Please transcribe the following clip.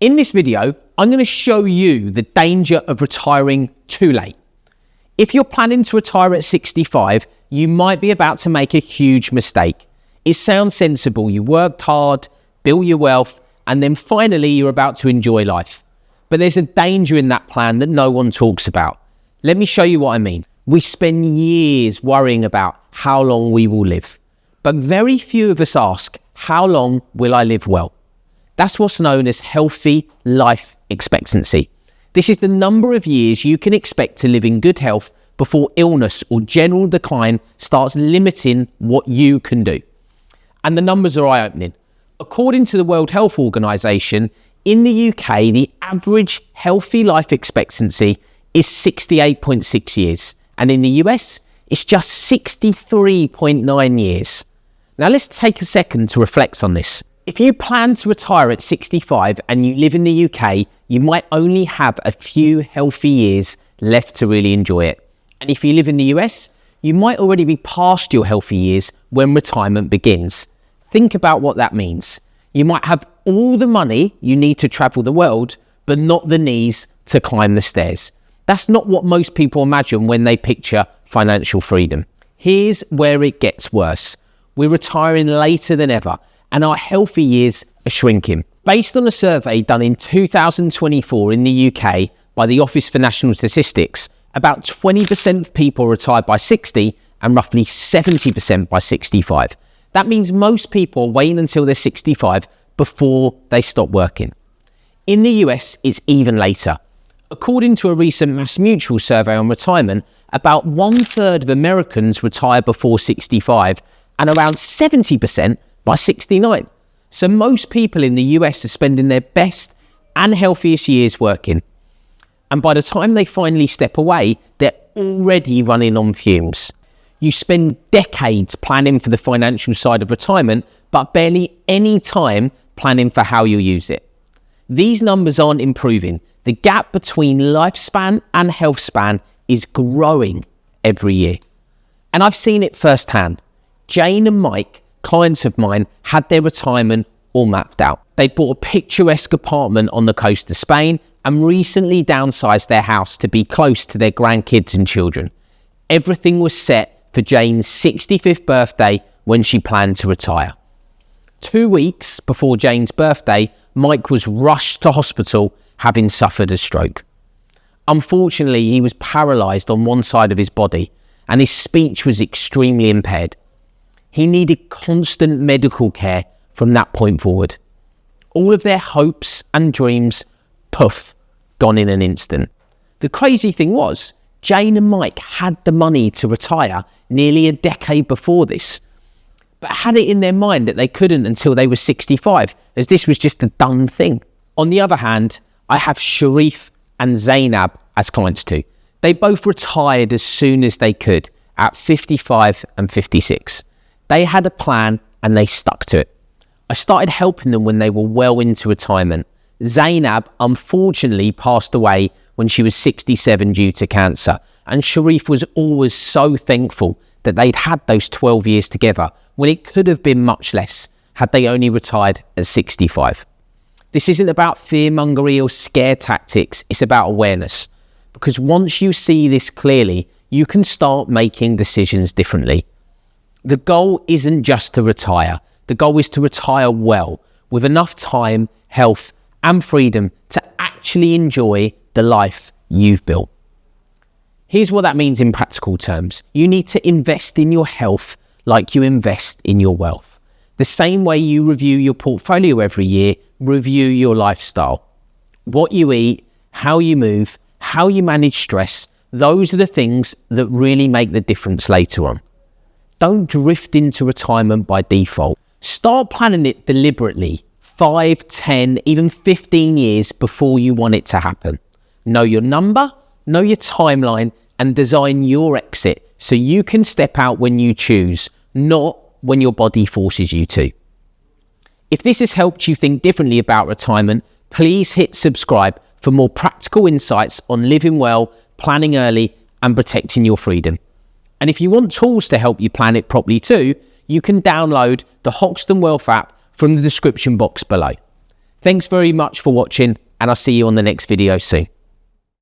In this video, I'm going to show you the danger of retiring too late. If you're planning to retire at 65, you might be about to make a huge mistake. It sounds sensible. You worked hard, built your wealth, and then finally you're about to enjoy life. But there's a danger in that plan that no one talks about. Let me show you what I mean. We spend years worrying about how long we will live, but very few of us ask, how long will I live well? That's what's known as healthy life expectancy. This is the number of years you can expect to live in good health before illness or general decline starts limiting what you can do. And the numbers are eye-opening. According to the World Health Organization, in the UK, the average healthy life expectancy is 68.6 years. And in the US, it's just 63.9 years. Now let's take a second to reflect on this. If you plan to retire at 65 and you live in the UK, you might only have a few healthy years left to really enjoy it. And if you live in the US, you might already be past your healthy years when retirement begins. Think about what that means. You might have all the money you need to travel the world, but not the knees to climb the stairs. That's not what most people imagine when they picture financial freedom. Here's where it gets worse. We're retiring later than ever, and our healthy years are shrinking. Based on a survey done in 2024 in the UK by the Office for National Statistics, about 20% of people retire by 60 and roughly 70% by 65. That means most people wait until they're 65 before they stop working. In the US, it's even later. According to a recent MassMutual survey on retirement, about 1/3 of Americans retire before 65 and around 70% by 69. So most people in the US are spending their best and healthiest years working. And by the time they finally step away, they're already running on fumes. You spend decades planning for the financial side of retirement, but barely any time planning for how you'll use it. These numbers aren't improving. The gap between lifespan and health span is growing every year. And I've seen it firsthand. Jane and Mike, clients of mine, had their retirement all mapped out. They bought a picturesque apartment on the coast of Spain and recently downsized their house to be close to their grandkids and children. Everything was set for Jane's 65th birthday when she planned to retire. 2 weeks before Jane's birthday, Mike was rushed to hospital having suffered a stroke. Unfortunately, he was paralysed on one side of his body and his speech was extremely impaired. He needed constant medical care from that point forward. All of their hopes and dreams, poof, gone in an instant. The crazy thing was, Jane and Mike had the money to retire nearly a decade before this, but had it in their mind that they couldn't until they were 65, as this was just a done thing. On the other hand, I have Sharif and Zainab as clients too. They both retired as soon as they could at 55 and 56. They had a plan and they stuck to it. I started helping them when they were well into retirement. Zainab unfortunately passed away when she was 67 due to cancer, and Sharif was always so thankful that they'd had those 12 years together when it could have been much less had they only retired at 65. This isn't about fear-mongery or scare tactics, it's about awareness. Because once you see this clearly, you can start making decisions differently. The goal isn't just to retire. The goal is to retire well, with enough time, health, and freedom to actually enjoy the life you've built. Here's what that means in practical terms. You need to invest in your health like you invest in your wealth. The same way you review your portfolio every year, review your lifestyle. What you eat, how you move, how you manage stress, those are the things that really make the difference later on. Don't drift into retirement by default. Start planning it deliberately, 5, 10, even 15 years before you want it to happen. Know your number, know your timeline, and design your exit so you can step out when you choose, not when your body forces you to. If this has helped you think differently about retirement, please hit subscribe for more practical insights on living well, planning early, and protecting your freedom. And if you want tools to help you plan it properly too, you can download the Hoxton Wealth app from the description box below. Thanks very much for watching, and I'll see you on the next video soon.